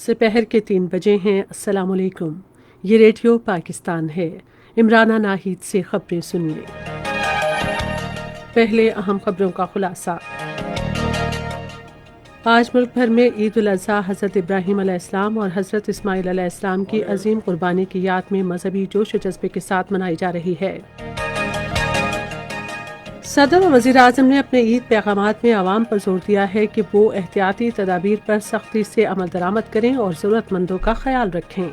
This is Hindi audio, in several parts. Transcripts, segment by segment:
दोपहर के 3 बजे हैं। अस्सलाम वालेकुम। ये रेडियो पाकिस्तान है। इमराना नाहिद से खबरें सुनिए। पहले अहम खबरों का खुलासा। आज मुल्क भर में ईद उल अज़हा हज़रत इब्राहीम अलैहिस्सलाम और हज़रत इस्माईल अलैहिस्सलाम की अजीम कुर्बानी की याद में मजहबी जोश व जज्बे के साथ मनाई जा रही है। सदर और वज़ीर आज़म ने अपने ईद पैगामात में आवाम पर जोर दिया है कि वो एहतियाती तदाबीर पर सख्ती से अमल दरामद करें और ज़रूरतमंदों का ख्याल रखें।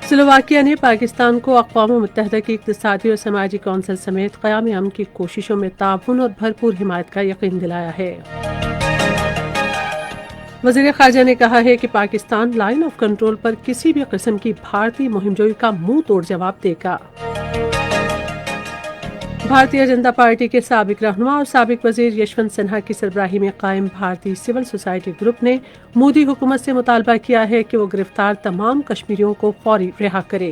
स्लोवाकिया ने पाकिस्तान को अक़वाम मुत्तहिदा की इक़्तिसादी और समाजी कौंसिल समेत क़याम अमन की कोशिशों में ताउन और भरपूर हिमायत का यकीन दिलाया है। वज़ीर ख़ारजा ने कहा है कि पाकिस्तान लाइन ऑफ कंट्रोल पर किसी भी किस्म की भारतीय मुहिमजोई का मुंह तोड़ जवाब देगा। भारतीय जनता पार्टी के साबिक रहनुमा और साबिक वजीर यशवंत सिन्हा की सरबराही में कायम भारतीय सिविल सोसाइटी ग्रुप ने मोदी हुकूमत से मुतालबा किया है कि वो गिरफ्तार तमाम कश्मीरियों को फौरी रिहा करे।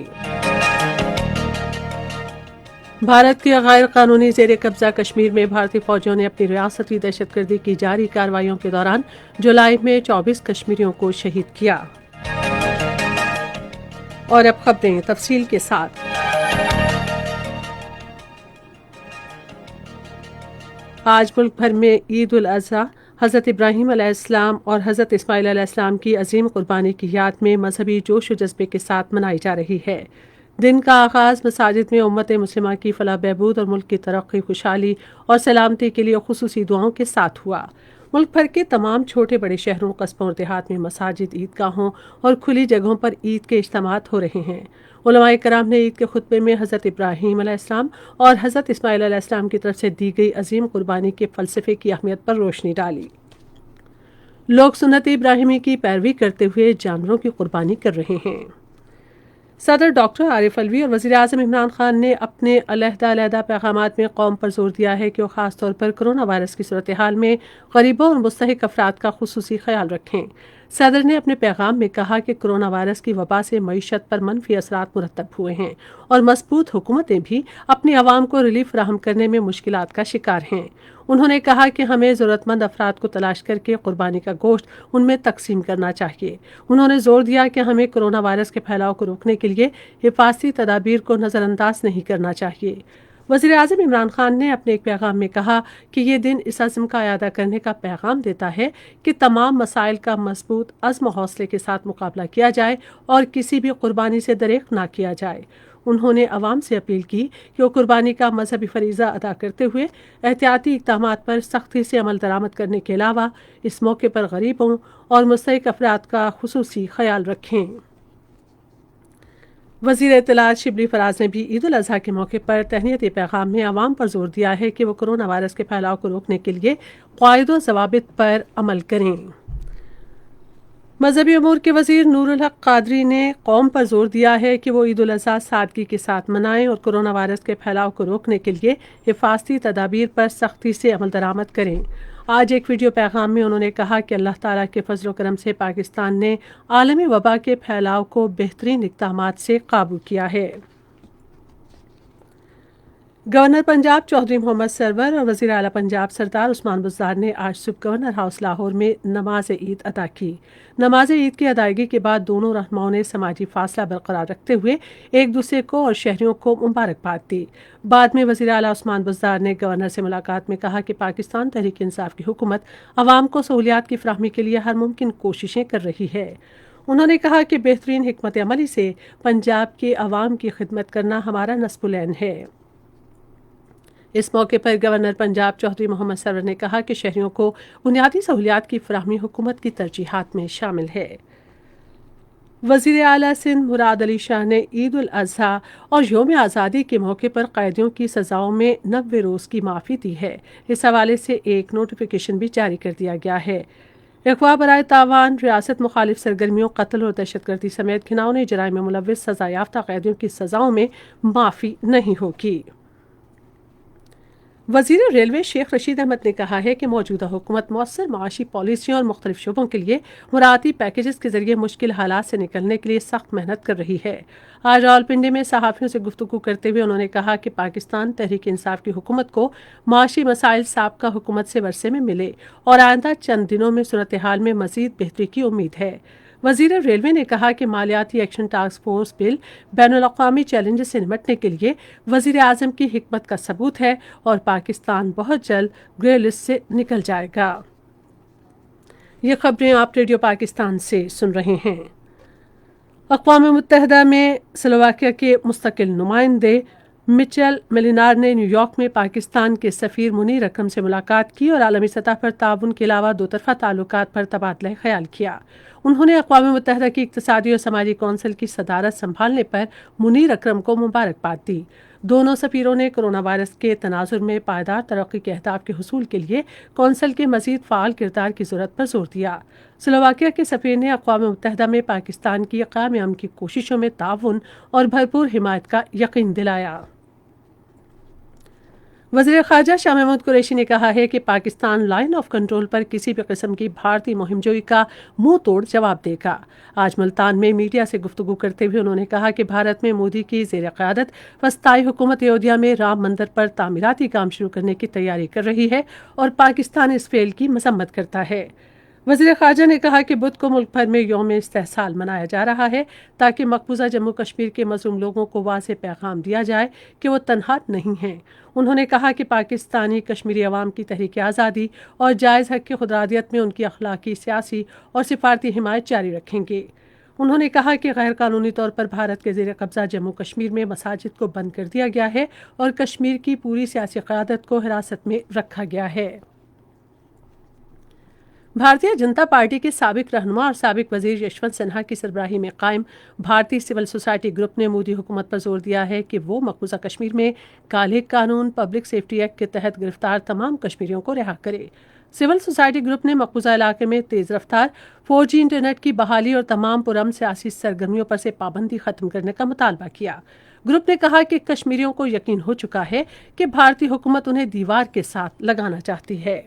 भारत के गैर कानूनी जेर कब्जा कश्मीर में भारतीय फौजियों ने अपनी रियासती दहशतगर्दी की जारी कार्रवाइयों के दौरान जुलाई में 24 कश्मीरियों को शहीद किया। और अब खबरें तफसील के साथ। आज मुल्क भर में ईद उल अज़हा हज़रत इब्राहीम अलैहिस्सलाम और हज़रत इस्माईल अलैहिस्सलाम की अजीम कुर्बानी की याद में मजहबी जोश व जज्बे के साथ मनाई जा रही है। दिन का आगाज़ मसाजिद में उम्मत मुस्लिमा की फलाह बहबूद और मुल्क की तरक्की, खुशहाली और सलामती के लिए खुसूसी दुआओं के साथ हुआ। मुल्क भर के तमाम छोटे बड़े शहरों, कस्बों और देहात में मसाजिद, ईदगाहों और खुली जगहों पर ईद के इज्तिमात हो रहे हैं। उलमाए कराम ने ईद के खुतबे में हज़रत इब्राहीम अलैहिस्सलाम और हज़रत इस्माईल अलैहिस्सलाम की तरफ से दी गई अजीम कुर्बानी के फ़लसफ़े की अहमियत पर रोशनी डाली। लोग सुन्नत इब्राहिमी की पैरवी करते हुए जानवरों की कुर्बानी कर रहे हैं। सदर डॉक्टर आरिफ अलवी और वज़ीर आज़म इमरान खान ने अपने अलहदा पैगामात में कौम पर जोर दिया है कि वो ख़ास तौर पर कोरोना वायरस की सूरत हाल में गरीबों और मुस्तहिक अफराद का खुसूसी ख्याल रखें। सदर ने अपने पैगाम में कहा कि कोरोना वायरस की वबा से मईशत पर मनफी असरात मुरतब हुए हैं और मजबूत हुकूमतें भी अपनी आवाम को रिलीफ फराहम करने में मुश्किलात का शिकार हैं। उन्होंने कहा कि हमें ज़रूरतमंद अफराद को तलाश करके कुर्बानी का गोश्त उनमें तकसीम करना चाहिए। उन्होंने जोर दिया कि हमें कोरोना वायरस के फैलाव को रोकने के लिए हिफाजती तदाबीर को नज़रअंदाज नहीं करना चाहिए। वज़ीर आज़म इमरान खान ने अपने एक पैगाम में कहा कि ये दिन इस अज़्म का अयादा करने का पैगाम देता है कि तमाम मसाइल का मजबूत अज़्म हौसले के साथ मुकाबला किया जाए और किसी भी कुर्बानी से दरेक ना किया जाए। उन्होंने अवाम से अपील की कि वो कुर्बानी का मजहबी फरीज़ा अदा करते हुए एहतियाती इक़दामात पर सख्ती से अमल दरामद करने के अलावा इस मौके पर गरीबों और मुस्तहिक अफराद का खुसूसी ख्याल रखें। वज़ीर इत्तलात शिबली फराज ने भी ईद उल अज़हा के मौके पर तहनीती पैगाम में आवाम पर जोर दिया है कि वो कोरोना वायरस के फैलाव को रोकने के लिए क़ायद व ज़वाबित पर अमल करें। मजहबी अमूर के वज़ीर नूरुल हक क़ादरी ने कौम पर जोर दिया है कि वो ईद उल अज़हा सादगी के साथ मनाएं और कोरोना वायरस के फैलाव को रोकने के लिए हिफाजती तदाबीर पर सख्ती से अमल दरामद करें। आज एक वीडियो पैगाम में उन्होंने कहा कि अल्लाह ताला के फजल करम से पाकिस्तान ने आलमी वबा के फैलाव को बेहतरीन इक़दामात से काबू किया है। गवर्नर पंजाब चौधरी मोहम्मद सरवर और वज़ीर आला पंजाब सरदार उस्मान बुज़दार ने आज सुबह गवर्नर हाउस लाहौर में नमाज ईद अदा की। नमाज ईद की अदायगी के बाद दोनों रहनुमाओं ने समाजी फासला बरकरार रखते हुए एक दूसरे को और शहरियों को मुबारकबाद दी। बाद में वज़ीर आला उस्मान बुज़दार ने गवर्नर से मुलाकात में कहा कि पाकिस्तान तहरीक इंसाफ की हुकूमत अवाम को सहूलियात की फराहमी के लिए हर मुमकिन कोशिशें कर रही है। उन्होंने कहा कि बेहतरीन हिकमत अमली से पंजाब के अवाम की खिदमत करना हमारा नस्बुल-ऐन है। इस मौके पर गवर्नर पंजाब चौधरी मोहम्मद सरवर ने कहा कि शहरियों को बुनियादी सहूलियात की फराहमी हुकूमत की तरजीहात में शामिल है। वज़ीर आला सिंध मुराद अली शाह ने ईद उल अज़हा और यौम आज़ादी के मौके पर कैदियों की सज़ाओं में 90 रोज़ की माफ़ी दी है। इस हवाले से एक नोटिफिकेशन भी जारी कर दिया गया है। अगवा बराए तावान, रियासत मुखालिफ सरगर्मियों, कत्ल और दहशतगर्दी समेत घिनौने जराइम में मुलव्विस सज़ा याफ्ता कैदियों की सज़ाओं में माफ़ी नहीं होगी। वज़ीर रेलवे शेख रशीद अहमद ने कहा है कि मौजूदा हुकूमत मौसर माशी पॉलिसियों और मुख्तलिफ शोबों के लिए मुराती पैकेजेस के जरिए मुश्किल हालात से निकलने के लिए सख्त मेहनत कर रही है। आज रावलपिंडी में सहाफ़ियों से गुफ्तगू करते हुए उन्होंने कहा कि पाकिस्तान तहरीक इंसाफ की हुकूमत को माशी मसाइल साबका हुकूमत से वर्षे में मिले और आइंदा चंद दिनों में सूरत हाल में मज़ीद बेहतरी की उम्मीद है। वज़ीर रेलवे ने कहा कि मालियाती एक्शन टास्क फोर्स बिल बैनुल-अक़वामी चैलेंजेस से निपटने के लिए वज़ीर आज़म की हिकमत का सबूत है और पाकिस्तान बहुत जल्द ग्रे लिस्ट से निकल जाएगा। ये खबरें आप रेडियो पाकिस्तान से सुन रहे हैं। अक़वाम मुत्तहिदा में स्लोवाकिया के मुस्तकिल नुमाइंदे मिचेल मेलिनार ने न्यूयॉर्क में पाकिस्तान के सफ़ीर मुनीर अकरम से मुलाकात की और आलमी सतह पर ताउन के अलावा दोतरफा ताल्लुकात पर तबादला ख्याल किया। उन्होंने अक़वाम मुत्तहिदा की इक़्तिसादी और समाजी कौंसिल की सदारत संभालने पर मुनीर अकरम को मुबारकबाद दी। दोनों सफ़ीरों ने कोरोना वायरस के तनाजुर में पायदार तरक्की के अहदाफ के हुसूल के लिए कौंसिल के मज़ीद फ़ाल किरदार की ज़रूरत पर जोर दिया। स्लोवाकिया के सफ़ीर ने अक़वाम मुत्तहिदा में पाकिस्तान की क़याम की कोशिशों में ताउन और भरपूर हिमायत का यकीन दिलाया। वज़ीर ख़ारजा शाह महमूद कुरैशी ने कहा है कि पाकिस्तान लाइन ऑफ कंट्रोल पर किसी भी किस्म की भारतीय मुहिमजोई का मुंह तोड़ जवाब देगा। आज मुल्तान में मीडिया से गुफ्तगू करते हुए उन्होंने कहा कि भारत में मोदी की ज़ेर क़यादत वस्ताई हुकूमत अयोध्या में राम मंदिर पर तामीराती काम शुरू करने की तैयारी कर रही है और पाकिस्तान इस फेल की मसम्मत करता है। वज़ीर ख़ारजा ने कहा कि बुध को मुल्क भर में यौम इस्तेहसाल मनाया जा रहा है ताकि मकबूजा जम्मू कश्मीर के मज़लूम लोगों को वाज़ेह पैगाम दिया जाए कि वो तन्हा नहीं हैं। उन्होंने कहा कि पाकिस्तानी कश्मीरी अवाम की तहरीक आज़ादी और जायज़ हक़ की खुदरादियत में उनकी अखलाकी, सियासी और सिफारती हिमायत जारी रखेंगे। उन्होंने कहा कि गैर कानूनी तौर पर भारत के ज़ेर कब्ज़ा जम्मू कश्मीर में मसाजिद को बंद कर दिया गया है और कश्मीर की पूरी सियासी क़यादत को हिरासत में रखा गया है। भारतीय जनता पार्टी के साबिक रहनुमा और साबिक वजीर यशवंत सिन्हा की सरबराही में कायम भारतीय सिविल सोसाइटी ग्रुप ने मोदी हुकूमत पर जोर दिया है कि वो मकबूजा कश्मीर में काले कानून पब्लिक सेफ्टी एक्ट के तहत गिरफ्तार तमाम कश्मीरियों को रिहा करे। सिविल सोसाइटी ग्रुप ने मकबूजा इलाके में तेज रफ्तार 4G इंटरनेट की बहाली और तमाम पुरअमन सियासी सरगर्मियों पर से पाबंदी खत्म करने का मुतालबा किया। ग्रुप ने कहा कि कश्मीरियों को यकीन हो चुका है कि भारतीय हुकूमत उन्हें दीवार के साथ लगाना चाहती है।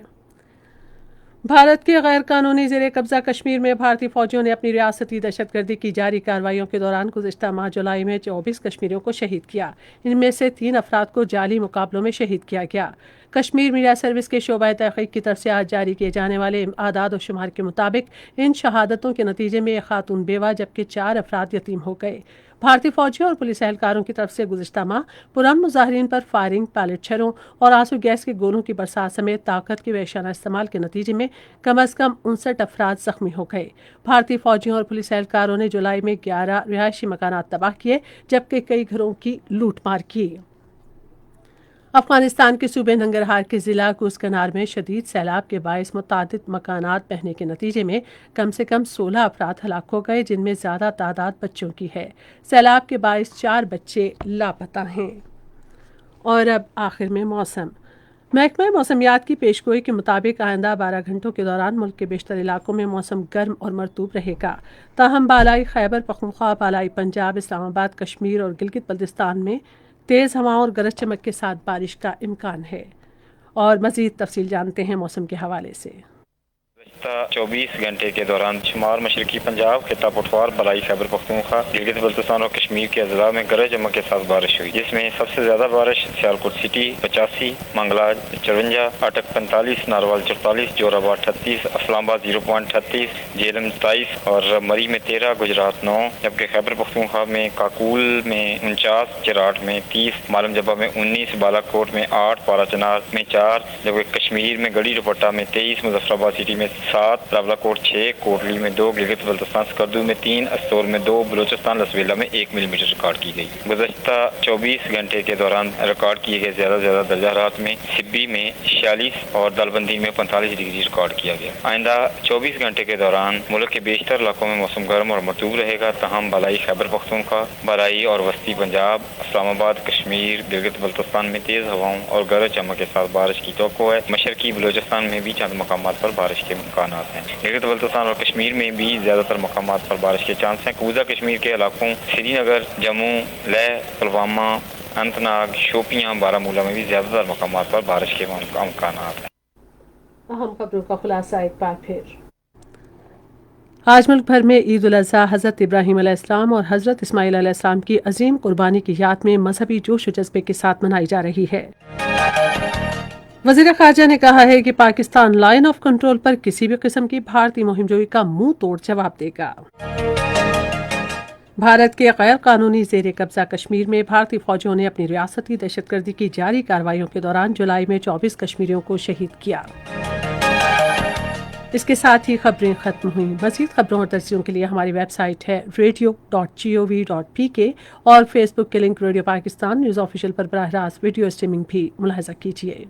भारत के गैर कानूनी ज़ेर कब्ज़ा कश्मीर में भारतीय फौजियों ने अपनी रियासती दहशतगर्दी की जारी कार्रवाइयों के दौरान गुज़िश्ता माह जुलाई में 24 कश्मीरियों को शहीद किया। इनमें से 3 अफराद को जाली मुकाबलों में शहीद किया गया। कश्मीर मीडिया सर्विस के शोबा तहक़ीक़ की तरफ से आज जारी किए जाने वाले आदाद और शुमार के मुताबिक इन शहादतों के नतीजे में एक खातून बेवा जबकि 4 अफराद यतीम हो गए। भारतीय फौजियों और पुलिस एहलकारों की तरफ से गुज़िश्ता माह पुरान मुजाहिरीन पर फायरिंग, पैलेट छर्रों और आंसू गैस के गोलों की बरसात समेत ताकत के वहशाना इस्तेमाल के नतीजे में कम अज़ कम 59 अफराद जख्मी हो गए। भारतीय फौजियों और पुलिस एहलकारों ने जुलाई में 11 रिहायशी मकानात तबाह किए जबकि कई घरों की लूट मार की। अफगानिस्तान के सूबे नंगरहार के ज़िला कुसकनार में शदीद सैलाब के बायस मुतादिद मकानात बहने के नतीजे में कम से कम 16 अफराद हलाक हो गए, जिनमें ज़्यादा तादाद बच्चों की है। सैलाब के बायस 4 बच्चे लापता हैं। और अब आखिर में मौसम। महकमा मौसमियात की पेशगोई के मुताबिक आइंदा 12 घंटों के दौरान मुल्क के बेशतर इलाकों में मौसम गर्म और मरतूब रहेगा। ताहम बालाई खैबर पख्तूनख्वा, बालाई पंजाब, इस्लामाबाद, कश्मीर और गिलगित बल्तिस्तान में तेज़ हवाओं और गरज चमक के साथ बारिश का इम्कान है। और मज़ीद तफसील जानते हैं मौसम के हवाले से। 24 घंटे के दौरान शुमार मशरकी पंजाब, खिता पटवार, बलाई खैबर पख्तूनख्वा, गिलगित बल्तिस्तान और कश्मीर के अजला में गरज चमक के साथ बारिश हुई, जिसमें सबसे ज्यादा बारिश सियालकोट सिटी 85, मंगला 54, अटक 45, नारवाल 44, जोराबाद 38, इस्लामाबाद 0.38, जेलम 27 और मरी में 13, गुजरात 9, जबकि खैबर पख्तूनख्वा में काकूल में 49, चिराट में 30, मालम जबा में 19, बालाकोट में 8, पाराचनार में 4, जबकि कश्मीर में गड़ी दुपट्टा में 23, मुजफ्फराबाद सिटी में 7, रावलाकोट 6, कोटली में 2, गिलगित बल्तिस्तान स्कर्दू में 3, अस्तोल में 2, बलोचिस्तान लसवेला में 1 मिलीमीटर रिकॉर्ड की गई। गुज़श्ता 24 घंटे के दौरान रिकॉर्ड किए गए ज्यादा दर्जा हरारत में सिब्बी में 46 और दालबंदी में 45 डिग्री रिकॉर्ड किया गया। आइंदा 24 घंटे के दौरान मुल्क के बेशतर इलाकों में मौसम गर्म और मरतूब रहेगा। तहम बलाई खैबर पख्तूनख्वा, बराई और वस्ती पंजाब, इस्लामाबाद, कश्मीर, गिलगित बल्तिस्तान में तेज हवाओं और गरज चमक के साथ बारिश की तवक्को है। मशरकी बलोचिस्तान में भी चंद मकामात पर बारिश के इम्कानात हैं। गिलगित बल्तिस्तान और कश्मीर में भी ज्यादातर मकामात पर बारिश के चांस हैं। कूजा कश्मीर के इलाकों श्रीनगर, जम्मू, लेह, पुलवामा, अनंतनाग, शोपियां, बारामूला में भी ज़्यादातर मकामात पर बारिश के अमकान हैं। अहम खबरों का खुलासा एक बार फिर। आज मुल्क भर में ईद उल अज़हा हज़रत इब्राहीम अलैहिस्सलाम और हज़रत इस्माईल अलैहिस्सलाम की अजीम कुर्बानी की याद में मजहबी जोश व जज्बे के साथ मनाई जा रही है। वज़ीर ख़ारजा ने कहा है कि पाकिस्तान लाइन ऑफ कंट्रोल पर किसी भी किस्म की भारतीय मुहिमजोई का मुंह तोड़ जवाब देगा। भारत के गैर कानूनी ज़ेर कब्जा कश्मीर में भारतीय फौजियों ने अपनी रियासती दहशतगर्दी की जारी कार्रवाइयों के दौरान जुलाई में 24 कश्मीरियों को शहीद किया। इसके साथ ही खबरें खत्म हुई। मज़ीद खबरों और तस्वीरों के लिए हमारी वेबसाइट है radio.gov.pk और फेसबुक के link radio Pakistan news official पर बराह रास्त वीडियो स्ट्रीमिंग भी मुलाहिजा कीजिए।